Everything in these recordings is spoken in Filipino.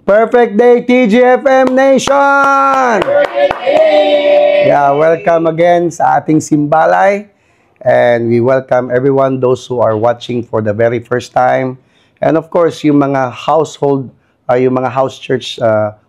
Perfect day, TGFM Nation! Yeah, welcome again sa ating simbalay. And we welcome everyone, those who are watching for the very first time. And of course, yung mga household, yung mga house church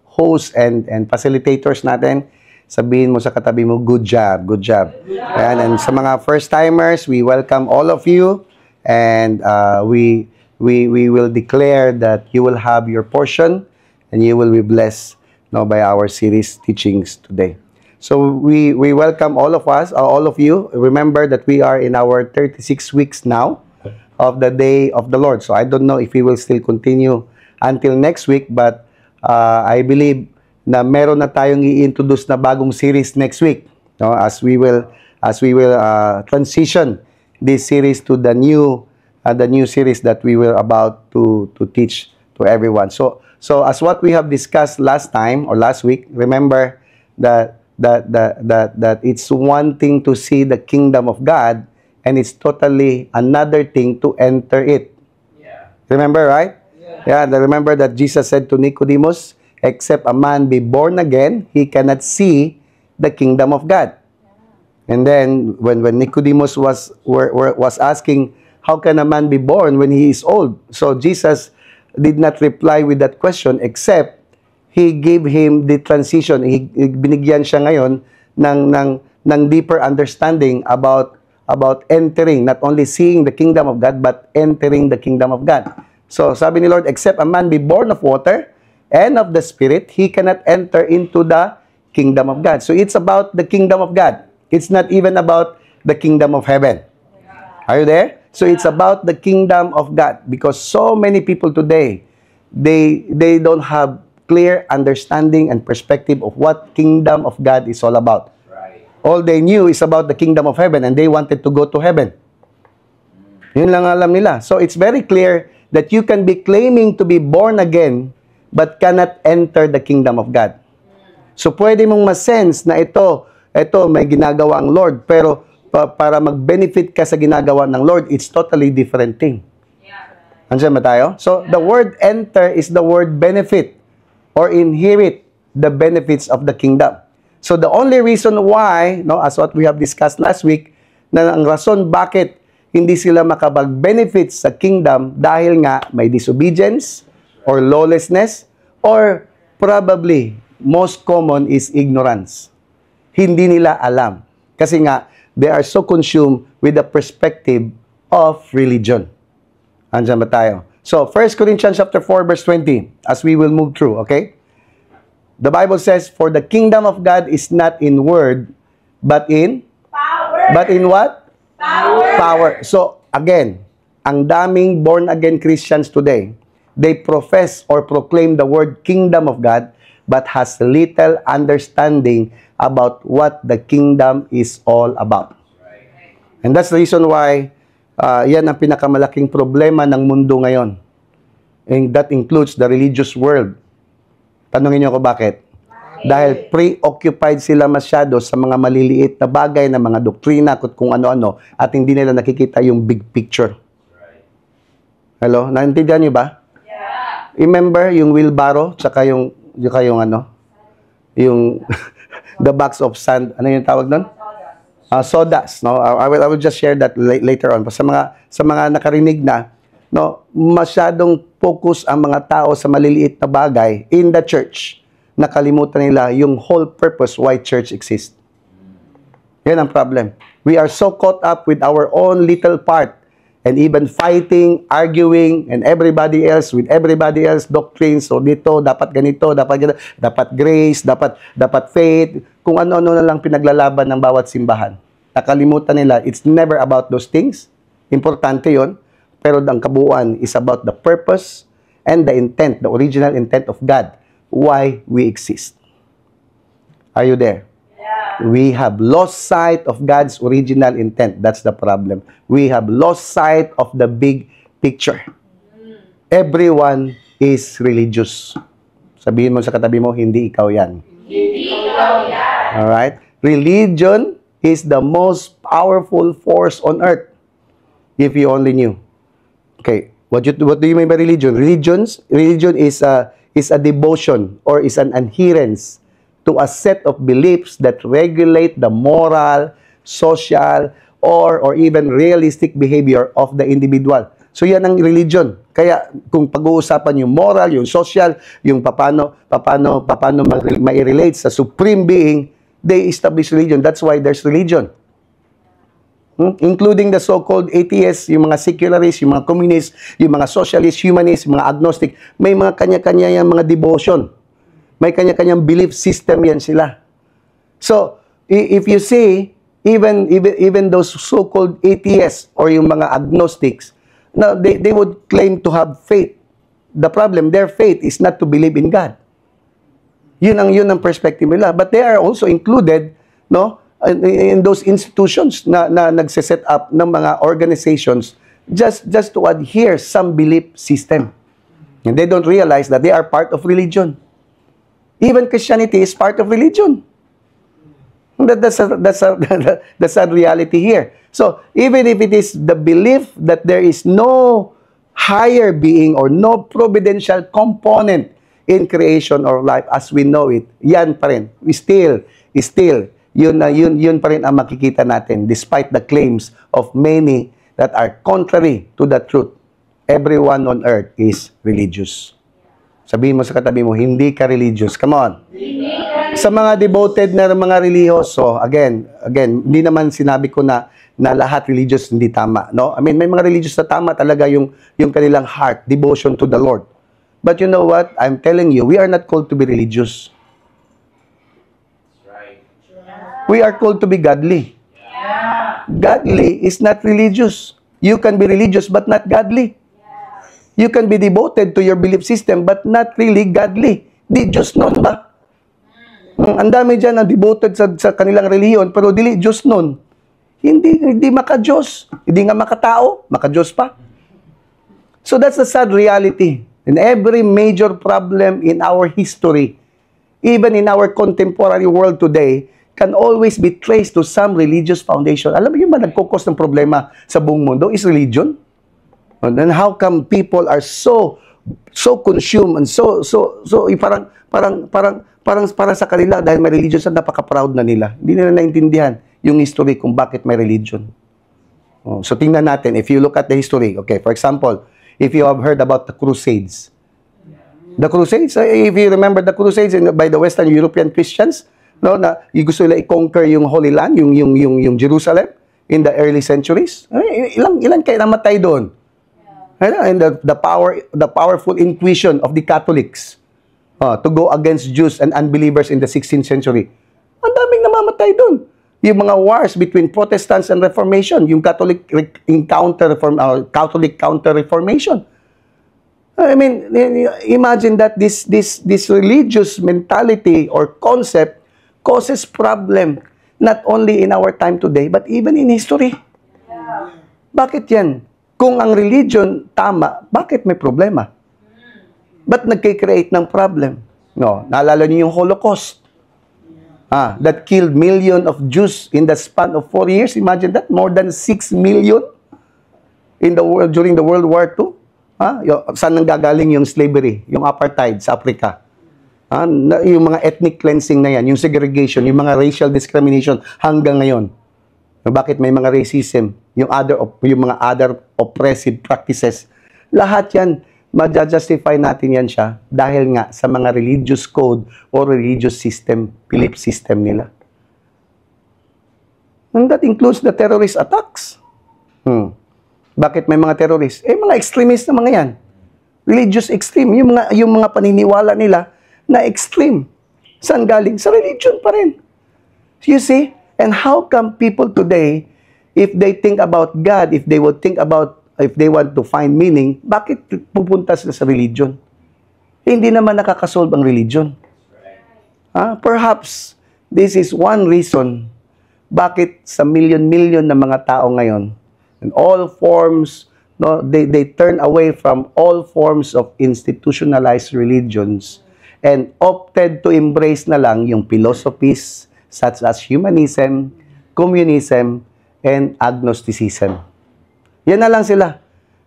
hosts and facilitators natin, sabihin mo sa katabi mo, good job, good job. And sa mga first timers, we welcome all of you. And we will declare that you will have your portion and you will be blessed by our series teachings today. So we welcome all of us, all of you. Remember that we are in our 36 weeks now of the day of the Lord. So I don't know if we will still continue until next week, but I believe na meron na tayong i-introduce na bagong series next week, no? As we will transition this series to the new series that we were about to teach to everyone. So as what we have discussed last time or last week, remember that it's one thing to see the kingdom of God and it's totally another thing to enter it. Yeah. Remember, right? Yeah. Remember that Jesus said to Nicodemus, except a man be born again, he cannot see the kingdom of God. And then when Nicodemus was asking, how can a man be born when he is old? So Jesus did not reply with that question except he gave him the transition. Binigyan siya ngayon ng deeper understanding about entering, not only seeing the kingdom of God, but entering the kingdom of God. So sabi ni Lord, except a man be born of water and of the Spirit, he cannot enter into the kingdom of God. So it's about the kingdom of God. It's not even about the kingdom of heaven. Are you there? So it's about the kingdom of God, because so many people today, they don't have clear understanding and perspective of what kingdom of God is all about. Right. All they knew is about the kingdom of heaven and they wanted to go to heaven. Yun lang alam nila. So it's very clear that you can be claiming to be born again but cannot enter the kingdom of God. So pwede mong ma-sense na ito may ginagawa ang Lord, pero para mag-benefit ka sa ginagawa ng Lord, it's totally different thing. Andiyan ba tayo? So, the word enter is the word benefit or inherit the benefits of the kingdom. So, the only reason why, as what we have discussed last week, na ang rason bakit hindi sila makapag-benefit sa kingdom dahil nga may disobedience or lawlessness or probably most common is ignorance. Hindi nila alam. Kasi nga, they are so consumed with the perspective of religion. Andiyan ba tayo? So, 1 Corinthians chapter 4, verse 20, as we will move through, okay? The Bible says, for the kingdom of God is not in word, but in? Power. But in what? Power. Power. So, again, ang daming born-again Christians today, they profess or proclaim the word kingdom of God, but has little understanding about what the kingdom is all about. And that's the reason why yan ang pinakamalaking problema ng mundo ngayon. And that includes the religious world. Tanungin niyo ako bakit? Dahil preoccupied sila masyado sa mga maliliit na bagay, na mga doktrina, kung ano-ano, at hindi nila nakikita yung big picture. Hello? Naintindihan niyo ba? Yeah. Remember yung wheelbarrow, tsaka yung the box of sand, ano yung tawag doon? Sawdust, no? I will just share that later on. Sa mga nakarinig na, no, masyadong focus ang mga tao sa maliliit na bagay in the church. Nakalimutan nila yung whole purpose why church exists. Yan ang problem. We are so caught up with our own little part and even fighting, arguing, and everybody else with everybody else doctrines. So dito, dapat ganito, dapat grace, dapat faith, kung ano-ano na lang pinaglalaban ng bawat simbahan. Nakalimutan nila, it's never about those things. Importante yon, pero ang kabuuan is about the purpose and the intent, the original intent of God, why we exist. Are you there? We have lost sight of God's original intent. That's the problem. We have lost sight of the big picture. Everyone is religious. Sabihin mo sa katabi mo, hindi ikaw yan. Hindi ikaw yan. Alright? Religion is the most powerful force on earth. If you only knew. Okay. What do you mean by religion? Religion is is a devotion or is an adherence to a set of beliefs that regulate the moral, social, or even realistic behavior of the individual. So yan ang religion. Kaya kung pag-uusapan yung moral, yung social, yung paano ma-relate sa supreme being, they establish religion. That's why there's religion. Including the so-called atheists, yung mga secularists, yung mga communists, yung mga socialists, humanists, mga agnostic, may mga kanya-kanya yung mga devotion. May kanya-kanyang belief system yan sila. So, if you see, even those so-called atheists or yung mga agnostics, now they would claim to have faith. The problem, their faith is not to believe in God. Yun ang perspective nila. But they are also included, no, in those institutions na nagse-set up ng mga organizations just to adhere some belief system. And they don't realize that they are part of religion. Even Christianity is part of religion. That's a reality here. So, even if it is the belief that there is no higher being or no providential component in creation or life as we know it, yan pa rin. Yun pa rin ang makikita natin despite the claims of many that are contrary to the truth. Everyone on earth is religious. Sabihin mo sa katabi mo, hindi ka religious. Come on. Sa mga devoted na mga religyoso, again, hindi naman sinabi ko na lahat religious hindi tama, no? I mean, may mga religious na tama talaga yung kanilang heart, devotion to the Lord. But you know what? I'm telling you, we are not called to be religious. We are called to be godly. Godly is not religious. You can be religious but not godly. You can be devoted to your belief system but not really godly. Di Diyos nun ba? Ang dami dyan na devoted sa kanilang reliyon pero dili Diyos nun. Hindi maka-Diyos. Hindi nga makatao. Maka-Diyos pa. So that's the sad reality. And every major problem in our history, even in our contemporary world today, can always be traced to some religious foundation. Alam mo yung ba nagkukos ng problema sa buong mundo is religion? And then how come people are so consumed and so parang sa kanila dahil may religion sa napaka-proud na nila. Hindi nila naintindihan yung history kung bakit may religion. So tingnan natin, if you look at the history, okay, for example, if you have heard about the Crusades. The Crusades, if you remember the Crusades by the Western European Christians, no, na gusto nila i-conquer yung Holy Land, yung Jerusalem in the early centuries. Ilan kayo namatay doon? And the powerful inquisition of the Catholics to go against Jews and unbelievers in the 16th century. Ang daming namamatay doon. Yung mga wars between Protestants and Reformation, yung Catholic counter-Reformation. I mean, imagine that this religious mentality or concept causes problem not only in our time today but even in history. Bakit yan? Kung ang religion tama, bakit may problema? Ba't nagkikreate ng problem? No, naalala niyo yung Holocaust. That killed millions of Jews in the span of 4 years. Imagine that, more than 6 million in the world during the World War II. Saan nanggagaling yung slavery, yung apartheid sa Africa? Yung mga ethnic cleansing na yan, yung segregation, yung mga racial discrimination hanggang ngayon. Bakit may mga racism, yung mga other oppressive practices. Lahat yan, ma-justify natin yan siya dahil nga sa mga religious code or religious system, belief system nila. And that includes the terrorist attacks. Bakit may mga terrorist? Mga extremist na mga yan. Religious extreme. Yung mga paniniwala nila na extreme. Saan galing? Sa religion pa rin. You see? And how come people today, if they think about God, if they want to find meaning, bakit pupunta sila sa religion? Hindi naman nakakasolve ang religion. Perhaps, this is one reason bakit sa million na mga tao ngayon, in all forms, no, they turn away from all forms of institutionalized religions and opted to embrace na lang yung philosophies such as humanism, communism, and agnosticism. Yan na lang sila.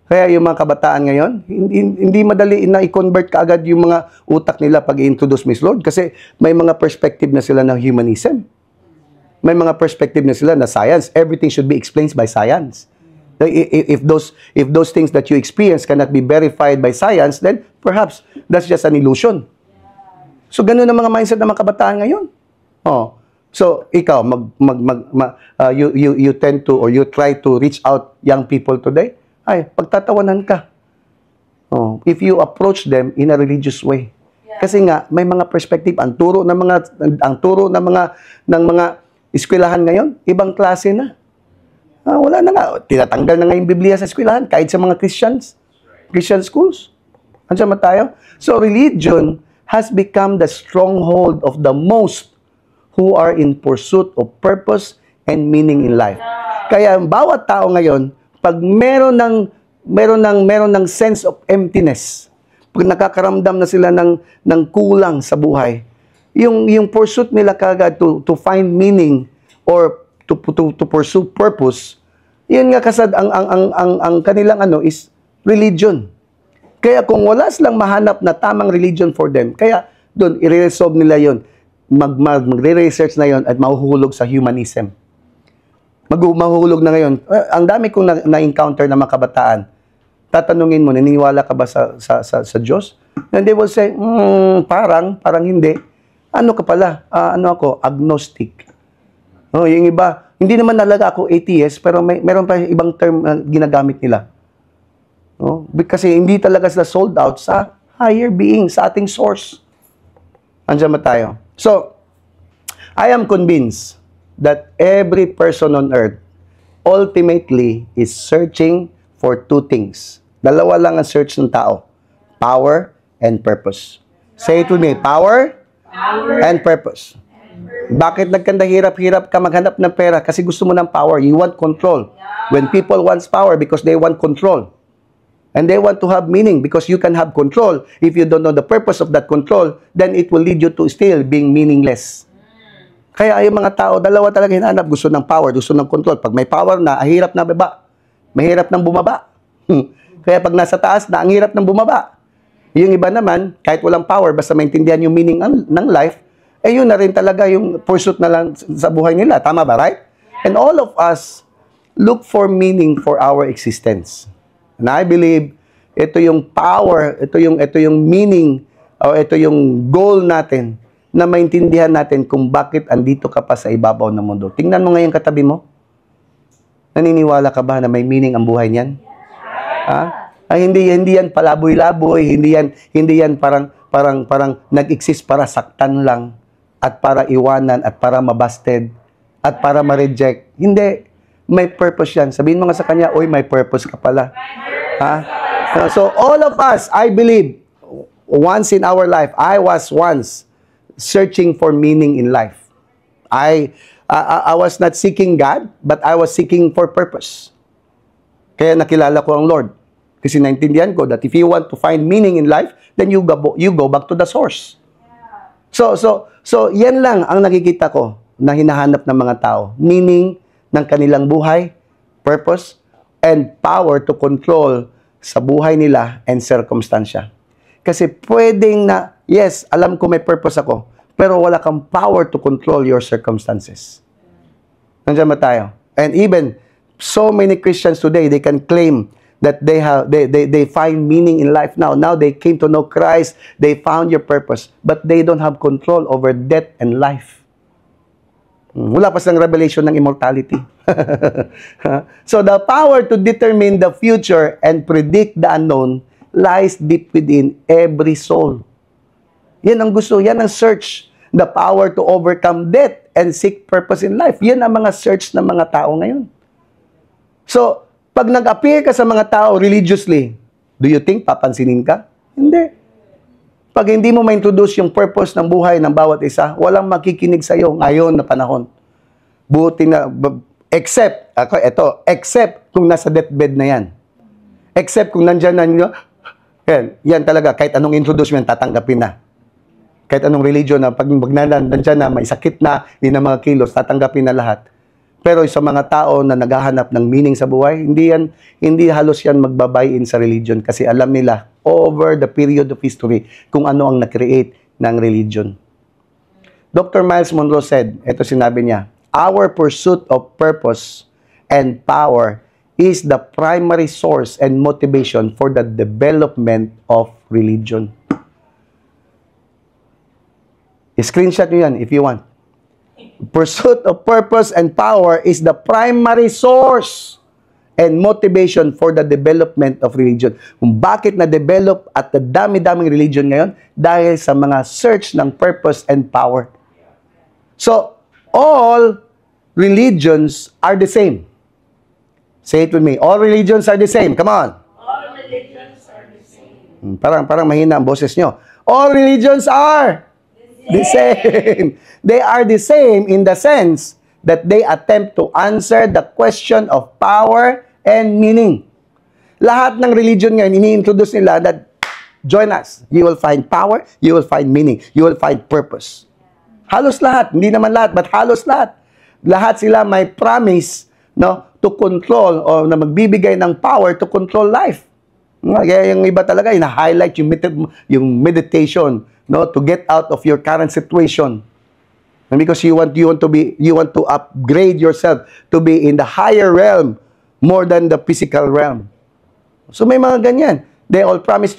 Kaya yung mga kabataan ngayon, hindi madali na i-convert kaagad yung mga utak nila pag i-introduce Miss Lord kasi may mga perspective na sila ng humanism. May mga perspective na sila na science. Everything should be explained by science. If those things that you experience cannot be verified by science, then perhaps that's just an illusion. So ganun ang mga mindset ng mga kabataan ngayon. Oh. So ikaw you tend to or you try to reach out young people today. Ay, pagtatawanan ka. Oh, if you approach them in a religious way. Kasi nga may mga perspective ang turo ng mga eskwelahan ngayon, ibang klase na. Wala na nga, tinatanggal na nga yung Biblia sa eskwelahan kahit sa mga Christian schools. Andiyan ba tayo? So religion has become the stronghold of the most who are in pursuit of purpose and meaning in life. Kaya ang bawat tao ngayon, pag meron ng sense of emptiness, pag nakakaramdam na sila ng kulang sa buhay, yung pursuit nila kagad to find meaning or to pursue purpose, yun nga kasad ang kanilang is religion. Kaya kung wala silang mahanap na tamang religion for them, kaya doon i-resolve nila yun, magre-research na yun at mahuhulog sa humanism. Mahuhulog na ngayon. Ang dami kong na-encounter na mga kabataan. Tatanungin mo, naniniwala ka ba sa Diyos? And they will say, parang hindi. Ano ka pala? Ako? Agnostic. Yung iba, hindi naman talaga ako atheist, pero meron pa ibang term na ginagamit nila. Kasi hindi talaga sila sold out sa higher being, sa ating source. Andiyan ba tayo? So, I am convinced that every person on earth ultimately is searching for two things. Dalawa lang ang search ng tao. Power and purpose. Say it with me. Power and purpose. Bakit nagkanda hirap-hirap ka maghanap ng pera? Kasi gusto mo ng power. You want control. When people want power because they want control. And they want to have meaning because you can have control. If you don't know the purpose of that control, then it will lead you to still being meaningless. Kaya yung mga tao, dalawa talaga hinahanap. Gusto ng power, gusto ng control. Pag may power na, ang hirap na baba. Mahirap nang bumaba. Kaya pag nasa taas na, ang hirap nang bumaba. Yung iba naman, kahit walang power, basta maintindihan yung meaning ng life, yun na rin talaga yung pursuit na lang sa buhay nila. Tama ba, right? And all of us look for meaning for our existence. And I believe, ito yung power, ito yung meaning, o ito yung goal natin, na maintindihan natin kung bakit andito ka pa sa ibabaw ng mundo. Tingnan mo ngayon katabi mo. Naniniwala ka ba na may meaning ang buhay niyan? Hindi yan palaboy-laboy, hindi yan parang nag-exist para saktan lang, at para iwanan, at para mabasted, at para ma-reject. Hindi. May purpose yan. Sabihin mo nga sa kanya, oy, may purpose ka pala. So, all of us, I believe, once in our life, I was once searching for meaning in life. I was not seeking God, but I was seeking for purpose. Kaya nakilala ko ang Lord. Kasi naintindihan ko that if you want to find meaning in life, then you go back to the source. So yan lang ang nakikita ko na hinahanap ng mga tao. Meaning ng kanilang buhay, purpose, and power to control sa buhay nila and circumstansya. Kasi pwedeng na, yes, alam ko may purpose ako, pero wala kang power to control your circumstances. Nandiyan ba tayo? And even so many Christians today, they can claim that they find meaning in life now. Now they came to know Christ, they found your purpose, but they don't have control over death and life. Wala pa silang revelation ng immortality. So the power to determine the future and predict the unknown lies deep within every soul. Yan ang gusto, yan ang search. The power to overcome death and seek purpose in life. Yan ang mga search ng mga tao ngayon. So, pag nag-appear ka sa mga tao religiously, do you think papansinin ka? Hindi. Pag hindi mo ma-introduce yung purpose ng buhay ng bawat isa, walang makikinig sa iyo ngayon na panahon. Buti na, except kung nasa deathbed na yan. Except kung nandyan na nyo, yan talaga, kahit anong introduce mo yan, tatanggapin na. Kahit anong religion na, pag nandyan na, may sakit na, hindi na mga kilos, tatanggapin na lahat. Pero sa mga tao na naghahanap ng meaning sa buhay, hindi halos yan magbabuy-in sa religion kasi alam nila over the period of history kung ano ang na-create ng religion. Dr. Miles Monroe said, ito sinabi niya, our pursuit of purpose and power is the primary source and motivation for the development of religion. I-screenshot nyo yan if you want. Pursuit of purpose and power is the primary source and motivation for the development of religion. Kung bakit na-develop at the dami-daming religion ngayon? Dahil sa mga search ng purpose and power. So, all religions are the same. Say it with me. All religions are the same. Come on. All religions are the same. Parang mahina ang boses nyo. All religions are the same. They are the same in the sense that they attempt to answer the question of power and meaning. Lahat ng religion ngayon, ini-introduce nila that join us. You will find power, you will find meaning, you will find purpose. Halos lahat, hindi naman lahat, but halos lahat. Lahat sila may promise, no, to control o na magbibigay ng power to control life. Kaya yung iba talaga, ina-highlight yung meditation, no, to get out of your current situation. And because you want to upgrade yourself to be in the higher realm more than the physical realm. So may mga ganyan. They all promise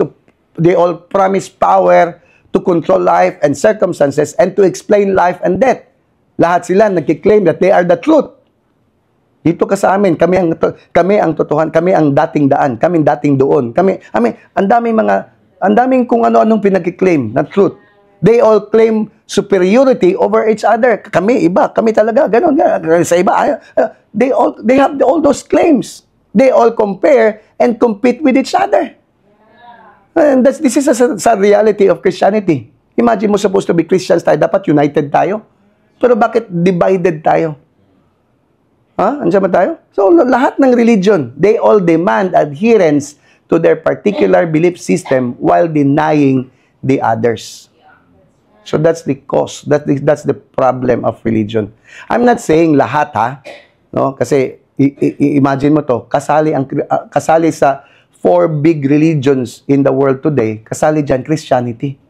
power to control life and circumstances and to explain life and death. Lahat sila nagki-claim that they are the truth. Dito ka sa amin, kami ang totohan, kami ang dating daan, kami dating doon. Ang daming kung ano-anong pinag-claim na truth. They all claim superiority over each other. Kami iba, kami talaga ganun. Sa iba, they have all those claims. They all compare and compete with each other. And this is a reality of Christianity. Imagine mo supposed to be Christians tayo, dapat united tayo. Pero bakit divided tayo? Andiyan ba tayo? So, lahat ng religion, they all demand adherence to their particular belief system while denying the others. So, that's the cause. That's the problem of religion. I'm not saying lahat, no? Kasi, imagine mo to, kasali sa 4 big religions in the world today, kasali dyan, Christianity.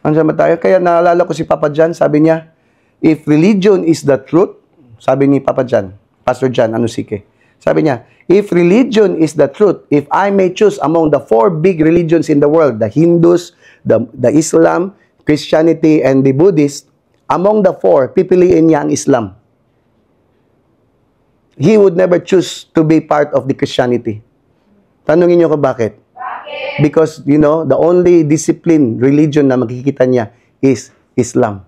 Andiyan ba tayo? Kaya naalala ko si Papa John, sabi niya, if religion is the truth, sabi ni Papa John, Pastor John Anusike, sabi niya, if religion is the truth, if I may choose among the 4 big religions in the world, the Hindus, the Islam, Christianity, and the Buddhist, among the 4, pipiliin niya ang Islam. He would never choose to be part of the Christianity. Tanungin niyo ko bakit? Because, you know, the only discipline, religion na makikita niya is Islam.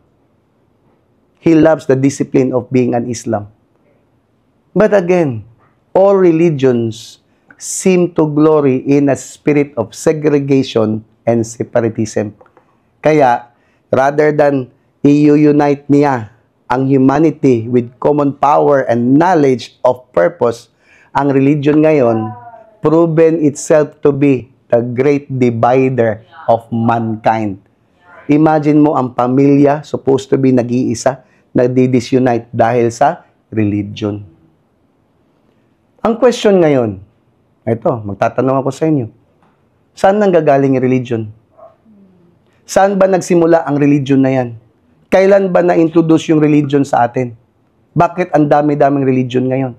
He loves the discipline of being an Islam. But again, all religions seem to glory in a spirit of segregation and separatism. Kaya, rather than i-unite niya ang humanity with common power and knowledge of purpose, ang religion ngayon proven itself to be the great divider of mankind. Imagine mo ang pamilya supposed to be nag-iisa, nagdi-disunite dahil sa religion. Ang question ngayon, ito, magtatanong ako sa inyo, saan nanggagaling yung religion? Saan ba nagsimula ang religion na yan? Kailan ba na-introduce yung religion sa atin? Bakit ang dami-daming religion ngayon?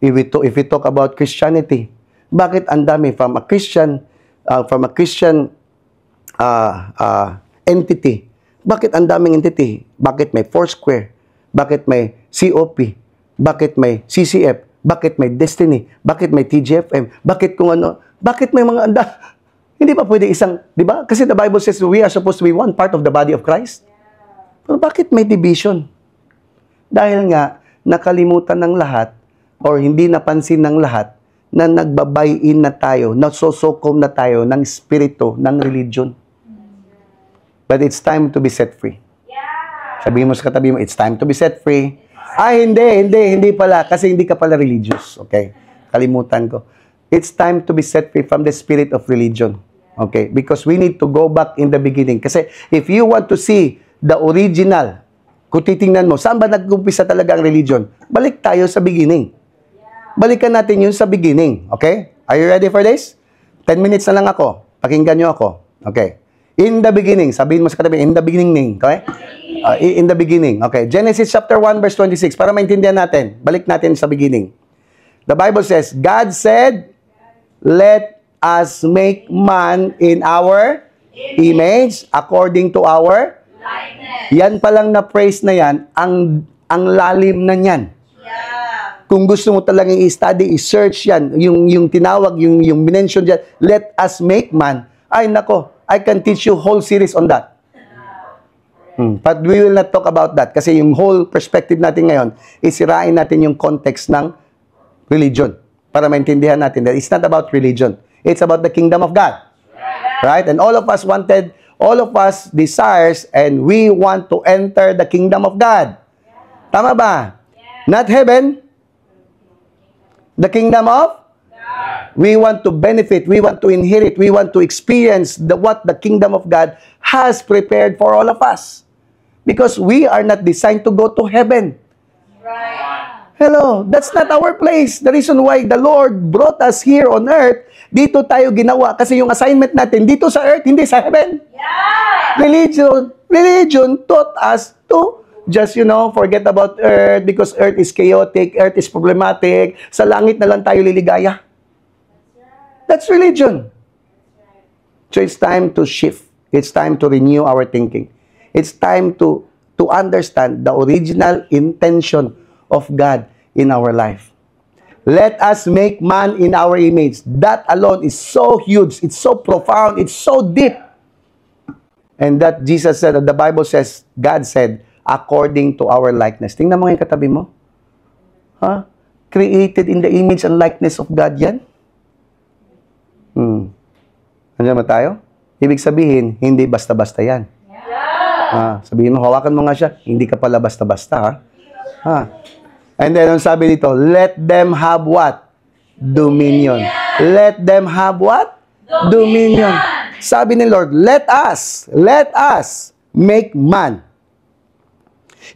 If we talk about Christianity, bakit ang dami from a Christian entity? Bakit ang daming entity? Bakit may Foursquare? Bakit may COP? Bakit may CCF? Bakit may Destiny? Bakit may TGFM? Bakit kung ano? Bakit may mga hindi pa pwede isang, di ba? Kasi the Bible says we are supposed to be one part of the body of Christ. Pero bakit may division? Dahil nga, nakalimutan ng lahat or hindi napansin ng lahat na nagbabuy-in na tayo, nagsosokom na tayo ng spirito, ng religion. But it's time to be set free. Sabihin mo sa katabi mo, it's time to be set free. Hindi pala. Kasi hindi ka pala religious. Okay? Kalimutan ko. It's time to be set free from the spirit of religion. Okay? Because we need to go back in the beginning. Kasi if you want to see the original Kung titingnan mo, saan ba nag-umpisa talaga ang religion? Balik tayo sa beginning. Balikan natin yun sa beginning. Okay? Are you ready for this? 10 minutes na lang ako. Pakinggan nyo ako. Okay. In the beginning. Sabihin mo sa katabi, in the beginning. Okay? In the beginning. Okay. Genesis chapter 1 verse 26. Para maintindihan natin. Balik natin sa beginning. The Bible says, God said, let us make man in our image according to our likeness. yan palang na praise na yan, ang lalim na yan. Yeah. Kung gusto mo talagang i-study, i-search yan, yung tinawag, yung mention dyan, let us make man. Ay, nako, I can teach you whole series on that. But we will not talk about that kasi yung whole perspective natin ngayon, isirain natin yung context ng religion para maintindihan natin that it's not about religion. It's about the kingdom of God. Right? And all of us desires and we want to enter the kingdom of God. Tama ba? Not heaven. The kingdom of God. We want to benefit, we want to inherit, we want to experience what the kingdom of God has prepared for all of us. Because we are not designed to go to heaven. Right. Hello, that's not our place. The reason why the Lord brought us here on earth, dito tayo ginawa kasi yung assignment natin dito sa earth, hindi sa heaven. Yeah. Religion taught us to just, forget about earth because earth is chaotic, earth is problematic. Sa langit na lang tayo liligaya. That's religion. So it's time to shift. It's time to renew our thinking. It's time to understand the original intention of God in our life. Let us make man in our image. That alone is so huge. It's so profound. It's so deep. And that Jesus said, the Bible says, God said, according to our likeness. Tingnan mo yung katabi mo. Huh? Created in the image and likeness of God yan. Nandiyan ba tayo? Ibig sabihin, hindi basta-basta yan. Sabihin mo, hawakan mo nga siya. Hindi ka pala basta-basta. And then, ang sabi dito, let them have what? Dominion. Let them have what? Dominion. Sabi ni Lord, let us make man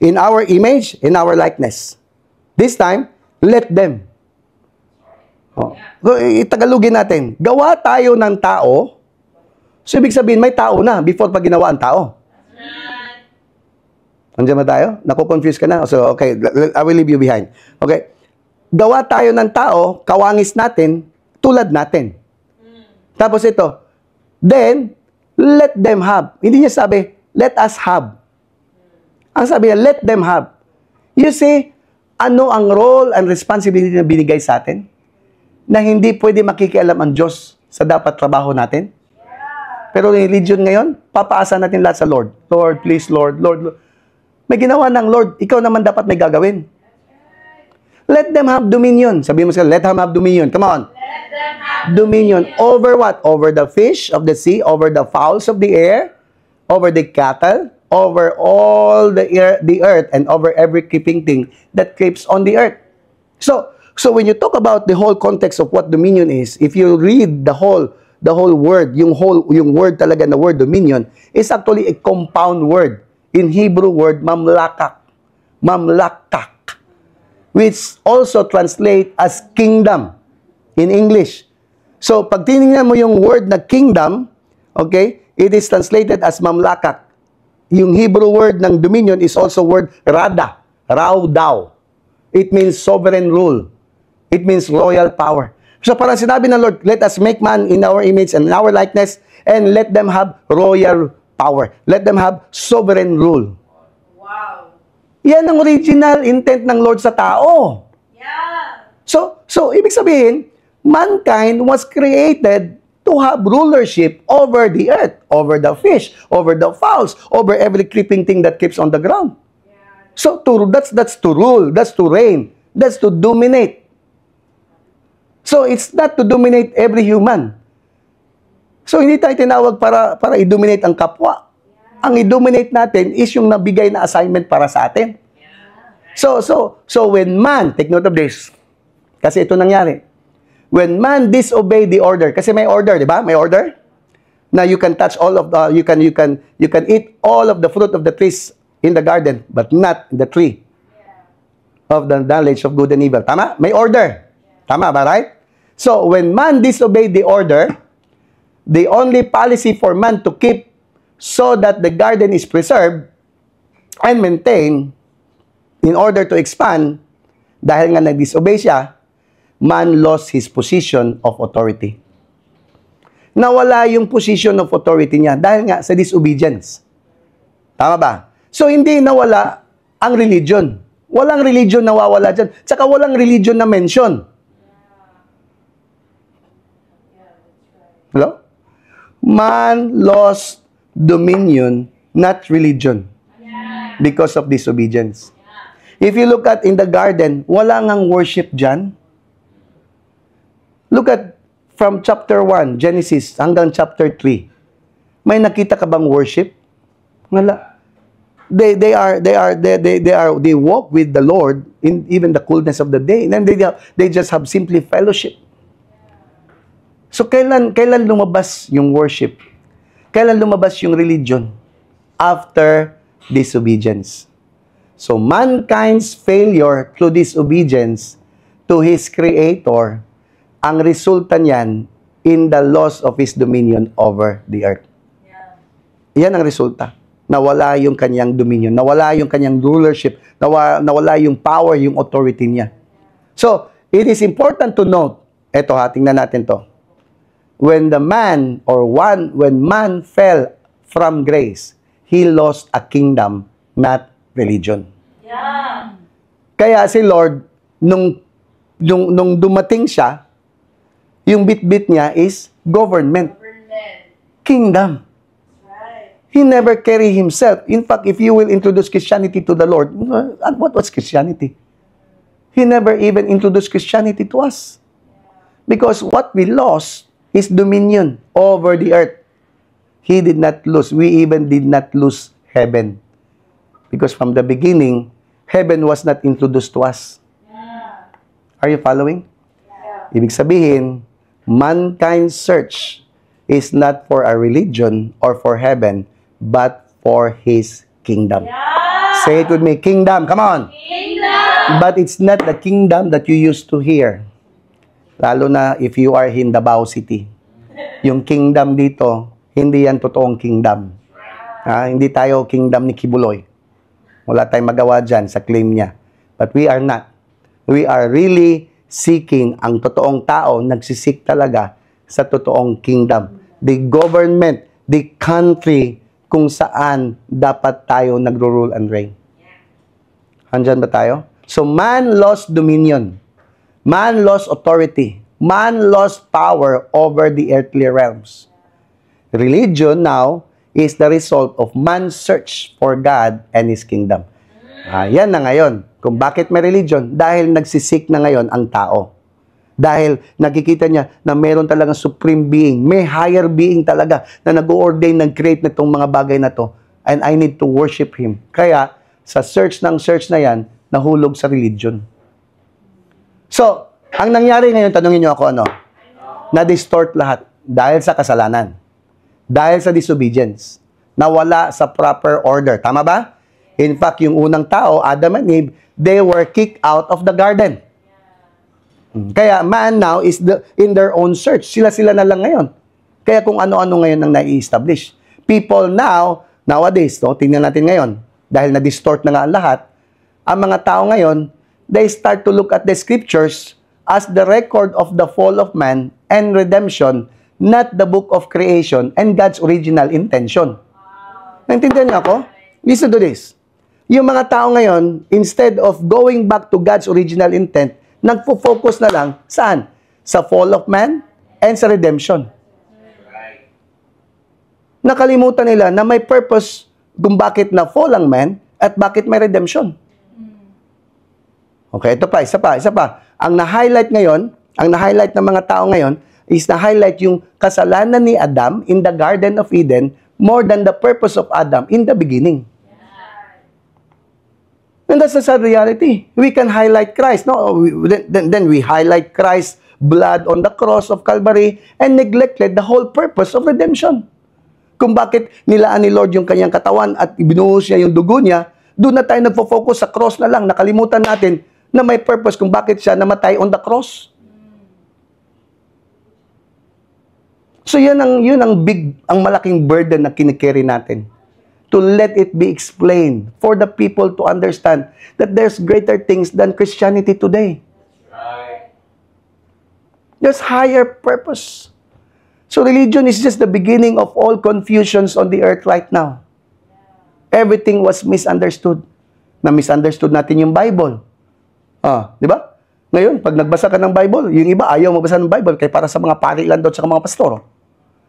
in our image, in our likeness. This time, let them. Itagalogin natin. Gawa tayo ng tao. So, ibig sabihin, may tao na before pa ginawa ang tao. Nandiyan ba tayo? Naku-confuse ka na? So, okay, I will leave you behind. Okay. Gawa tayo ng tao, kawangis natin, tulad natin. Tapos ito, then, let them have. Hindi niya sabi, let us have. Ang sabi niya, let them have. You see, ano ang role and responsibility na binigay sa atin? Na hindi pwede makikialam ang Diyos sa dapat trabaho natin? Pero religion ngayon, papaasa natin lahat sa Lord. Lord, please, Lord, Lord. May ginawa ng Lord, ikaw naman dapat may gagawin. Let them have dominion. Sabi mo sila, let them have dominion. Come on. Let them have Dominion. Over what? Over the fish of the sea, over the fowls of the air, over the cattle, over all the earth, and over every creeping thing that creeps on the earth. So when you talk about the whole context of what dominion is, if you read the whole word, yung word talaga na word dominion, is actually a compound word. In Hebrew word, mamlakak, which also translate as kingdom in English. So, pag tinignan mo yung word na kingdom, okay, it is translated as mamlakak. Yung Hebrew word ng dominion is also word rada, raudaw. It means sovereign rule. It means royal power. So, parang sinabi ng Lord, let us make man in our image and in our likeness, and let them have royal power. Let them have sovereign rule. Wow. Yan ang original intent ng Lord sa tao. Yeah. So ibig sabihin, mankind was created to have rulership over the earth, over the fish, over the fowls, over every creeping thing that keeps on the ground. So that's to rule, that's to reign, that's to dominate. So it's not to dominate every human. So, hindi tayo tinawag para i-dominate ang kapwa. Ang i-dominate natin is yung nabigay na assignment para sa atin. So when man, take note of this, kasi ito nangyari. When man disobey the order, kasi may order, di ba? May order? Na you can touch all of the, you can eat all of the fruit of the trees in the garden, but not in the tree of the knowledge of good and evil. Tama? May order. Tama ba, right? So, when man disobeyed the order, the only policy for man to keep so that the garden is preserved and maintained in order to expand, dahil nga nag-disobey siya, man lost his position of authority. Nawala yung position of authority niya dahil nga sa disobedience. Tama ba? So, hindi nawala ang religion. Walang religion nawawala dyan. Tsaka walang religion na mention. Hello? Man lost dominion, not religion. Because of disobedience. If you look at in the garden, wala ngang worship dyan. Look at from chapter 1, Genesis, hanggang chapter 3. May nakita ka bang worship? Wala. They walk with the Lord in even the coolness of the day. And then they just have simply fellowship. So kailan lumabas yung worship? Kailan lumabas yung religion? After disobedience. So mankind's failure through disobedience to his Creator, ang resulta niyan in the loss of his dominion over the earth. Yan ang resulta. Nawala yung kanyang dominion, nawala yung kanyang rulership, nawala yung power, yung authority niya. So, it is important to note, eto ha, tingnan natin to. When man fell from grace, he lost a kingdom, not religion. Yeah. Kaya si Lord, nung dumating siya, yung bit-bit niya is government, kingdom. Right. He never carry himself. In fact, if you will introduce Christianity to the Lord, what was Christianity? He never even introduced Christianity to us. Because what we lost is dominion over the earth. He did not lose. We even did not lose heaven. Because from the beginning, heaven was not introduced to us. Yeah. Are you following? Yeah. Ibig sabihin, mankind's search is not for a religion or for heaven, but for His kingdom. Yeah. Say it with me, kingdom, come on. Kingdom. But it's not the kingdom that you used to hear. Lalo na if you are in Davao City. Yung kingdom dito, hindi yan totoong kingdom. Hindi tayo kingdom ni Kibuloy. Wala tayong magawa dyan sa claim niya. But we are not. We are really seeking ang totoong tao, nagsisik talaga sa totoong kingdom. The government, the country kung saan dapat tayo nagro-rule and reign. Andyan ba tayo? So man lost dominion. Man lost authority. Man lost power over the earthly realms. Religion now is the result of man's search for God and His kingdom. Yan na ngayon. Kung bakit may religion? Dahil nagsisik na ngayon ang tao. Dahil nakikita niya na meron talagang supreme being, may higher being talaga na nag-ordain, nag-create na itong mga bagay na to. And I need to worship Him. Kaya, sa search na yan, nahulog sa religion. So, ang nangyari ngayon, tanungin niyo ako ano? Na-distort lahat dahil sa kasalanan. Dahil sa disobedience. Nawala sa proper order. Tama ba? In fact, yung unang tao, Adam and Eve, they were kicked out of the garden. Kaya man now is in their own search. Sila-sila na lang ngayon. Kaya kung ano-ano ngayon ang nai-establish. People nowadays, tingnan natin ngayon, dahil na-distort na nga ang lahat, ang mga tao ngayon, they start to look at the scriptures as the record of the fall of man and redemption, not the book of creation and God's original intention. Naintindihan niyo ako? Listen to this. Yung mga tao ngayon, instead of going back to God's original intent, nagpo-focus na lang, saan? Sa fall of man and sa redemption. Nakalimutan nila na may purpose kung bakit na fall ang man at bakit may redemption. Okay, ito pa, isa pa. Ang na-highlight ngayon, ang na-highlight ng mga tao ngayon, is na-highlight yung kasalanan ni Adam in the Garden of Eden more than the purpose of Adam in the beginning. And that's the sad reality. We can highlight Christ. No, then we highlight Christ's blood on the cross of Calvary and neglected the whole purpose of redemption. Kung bakit nilaan ni Lord yung kanyang katawan at ibinuhos niya yung dugo niya Doon na tayo nagfo-focus sa cross na lang. Nakalimutan natin na may purpose kung bakit siya namatay on the cross. So yun ang malaking burden na kinikerry natin. To let it be explained for the people to understand that there's greater things than Christianity today. There's higher purpose. So religion is just the beginning of all confusions on the earth right now. Everything was misunderstood. Na-misunderstood natin yung Bible. Di ba? Ngayon, pag nagbasa ka ng Bible, yung iba ayaw magbasa ng Bible kaya para sa mga pari lang doon sa mga pastor.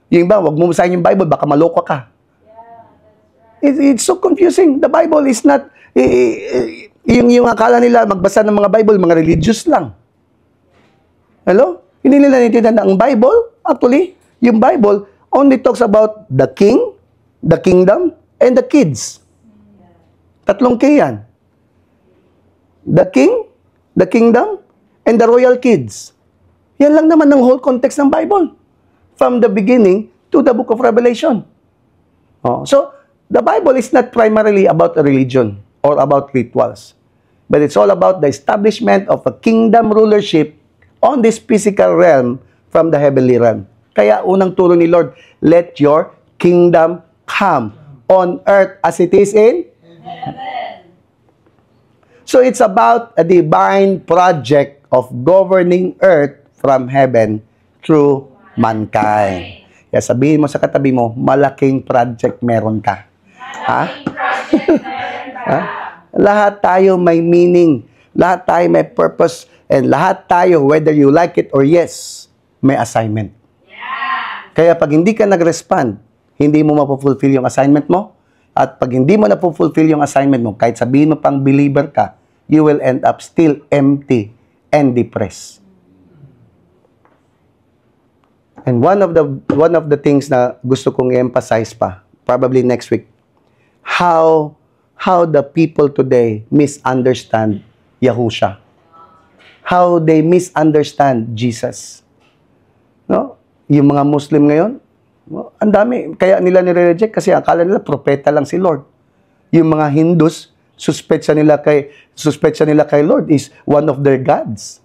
Yung iba, wag mo basahin yung Bible, baka maloko ka. It's so confusing. The Bible is not, yung akala nila magbasa ng mga Bible, mga religious lang. Hello? Hindi nila nitinan na ang Bible, actually, yung Bible only talks about the king, the kingdom, and the kids. Tatlong K yan. The king, the kingdom, and the royal kids. Yan lang naman ang whole context ng Bible. From the beginning to the book of Revelation. So, the Bible is not primarily about a religion or about rituals. But it's all about the establishment of a kingdom rulership on this physical realm from the heavenly realm. Kaya unang turo ni Lord, let your kingdom come on earth as it is in heaven. So it's about a divine project of governing earth from heaven through mankind. Kaya sabihin mo sa katabi mo, malaking project meron ka. Lahat tayo may meaning. Lahat tayo may purpose. And lahat tayo, whether you like it or yes, may assignment. Kaya pag hindi ka nag-respond, hindi mo mapufulfill yung assignment mo. At pag hindi mo napufulfill yung assignment mo, kahit sabihin mo pang believer ka, you will end up still empty and depressed. And one of the things na gusto kong i-emphasize pa, probably next week, how the people today misunderstand Yahusha. How they misunderstand Jesus. No? Yung mga Muslim ngayon, ang dami. Kaya nila nire-reject kasi akala nila propeta lang si Lord. Yung mga Hindus, suspetsa nila kay Lord is one of their gods.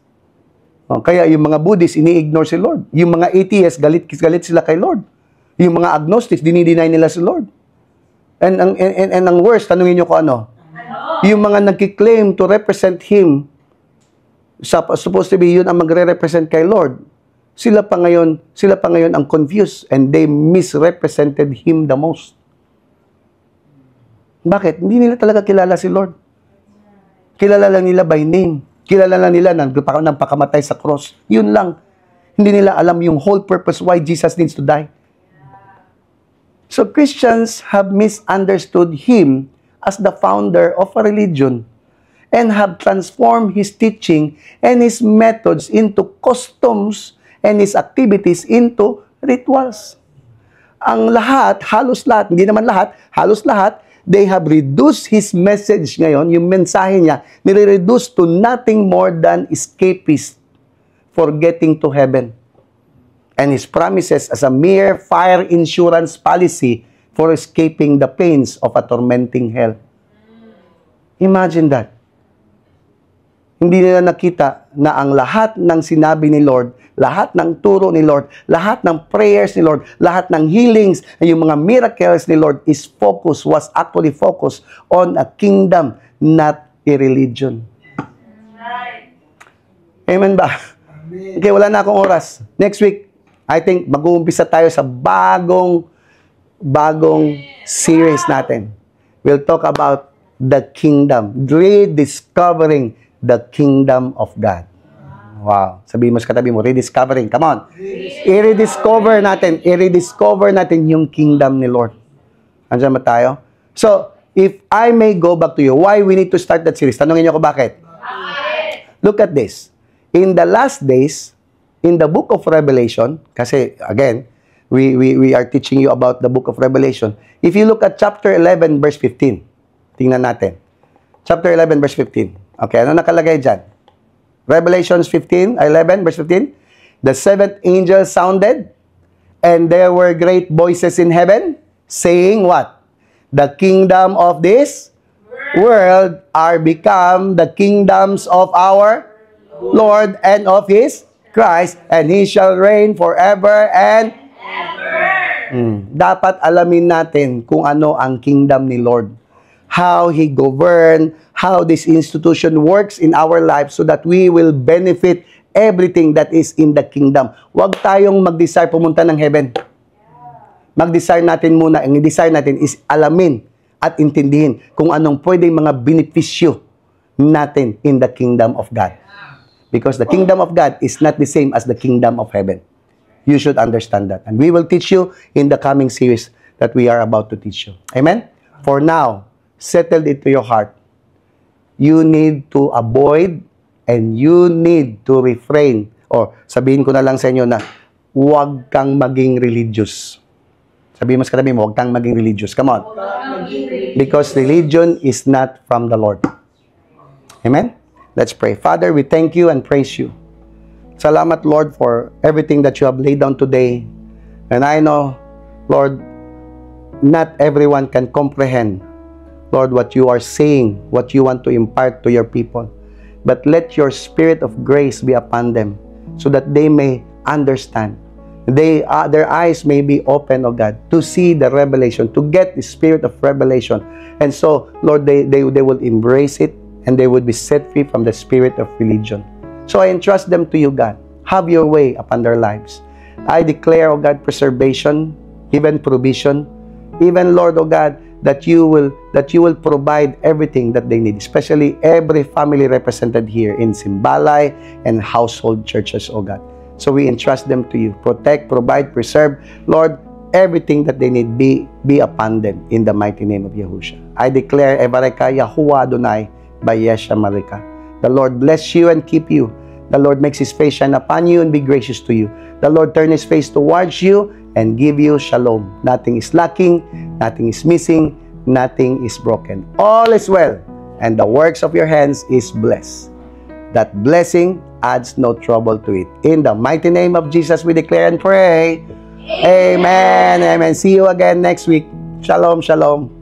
Kaya yung mga Buddhists, ini-ignore si Lord. Yung mga atheists, galit sila kay Lord. Yung mga agnostics, dinideny nila si Lord. And ang worst, tanungin nyo ko ano? Yung mga nagkiklaim to represent Him, supposed to be yun ang magre-represent kay Lord, sila pa ngayon ang confused and they misrepresented Him the most. Bakit? Hindi nila talaga kilala si Lord. Kilala lang nila by name. Kilala lang nila nang pakamatay sa cross. Yun lang. Hindi nila alam yung whole purpose why Jesus needs to die. So Christians have misunderstood Him as the founder of a religion and have transformed His teaching and His methods into customs and His activities into rituals. Ang lahat, halos lahat, hindi naman lahat, halos lahat, they have reduced His message ngayon, yung mensahe niya, nire-reduce to nothing more than escapist for getting to heaven. And His promises as a mere fire insurance policy for escaping the pains of a tormenting hell. Imagine that. Hindi nila nakita na ang lahat ng sinabi ni Lord, lahat ng turo ni Lord, lahat ng prayers ni Lord, lahat ng healings, yung mga miracles ni Lord was actually focused on a kingdom, not a religion. Right. Amen ba? Amen. Okay, wala na akong oras. Next week, I think mag-uumpisa tayo sa bagong series natin. We'll talk about the kingdom, rediscovering the kingdom of God. Wow. Sabihin mo sa katabi mo, rediscovering. Come on. I-rediscover natin yung kingdom ni Lord. Andiyan ba tayo? So, if I may go back to you, why we need to start that series? Tanungin niyo ko bakit? Look at this. In the last days, in the book of Revelation, kasi again, we are teaching you about the book of Revelation. If you look at chapter 11, verse 15, tingnan natin. Chapter 11, verse 15. Okay, ano nakalagay dyan? Revelations 11, verse 15. The seventh angel sounded, and there were great voices in heaven, saying what? The kingdom of this world are become the kingdoms of our Lord and of His Christ, and He shall reign forever and dapat alamin natin kung ano ang kingdom ni Lord. How He govern, how this institution works in our lives so that we will benefit everything that is in the kingdom. Huwag tayong mag-desire pumunta ng heaven. Mag-desire natin muna, ang desire natin is alamin at intindihin kung anong pwedeng mga benepisyo natin in the kingdom of God. Because the kingdom of God is not the same as the kingdom of heaven. You should understand that. And we will teach you in the coming series that we are about to teach you. Amen? For now, settle it to your heart. You need to avoid and you need to refrain. Or sabihin ko na lang sa inyo na huwag kang maging religious. Sabihin mo sa katabi mo, huwag kang maging religious. Come on. Because religion is not from the Lord. Amen? Let's pray. Father, we thank you and praise you. Salamat, Lord, for everything that you have laid down today. And I know, Lord, not everyone can comprehend, Lord, what you are saying, what you want to impart to your people. But let your spirit of grace be upon them so that they may understand. Their eyes may be open, oh God, to see the revelation, to get the spirit of revelation. And so, Lord, they will embrace it and they would be set free from the spirit of religion. So I entrust them to you, God. Have your way upon their lives. I declare, oh God, preservation, even provision, even, Lord, oh God, that you will provide everything that they need, especially every family represented here in Simbalay and household churches, oh God. So we entrust them to you. Protect, provide, preserve, Lord, everything that they need be upon them in the mighty name of Yahushua. I declare, Evareka Yahuwah Adonai, Bayesha Marika. The Lord bless you and keep you. The Lord makes His face shine upon you and be gracious to you. The Lord turn His face towards you and give you shalom. Nothing is lacking, nothing is missing, nothing is broken. All is well, and the works of your hands is blessed. That blessing adds no trouble to it. In the mighty name of Jesus, we declare and pray. Amen. Amen. See you again next week. Shalom, shalom.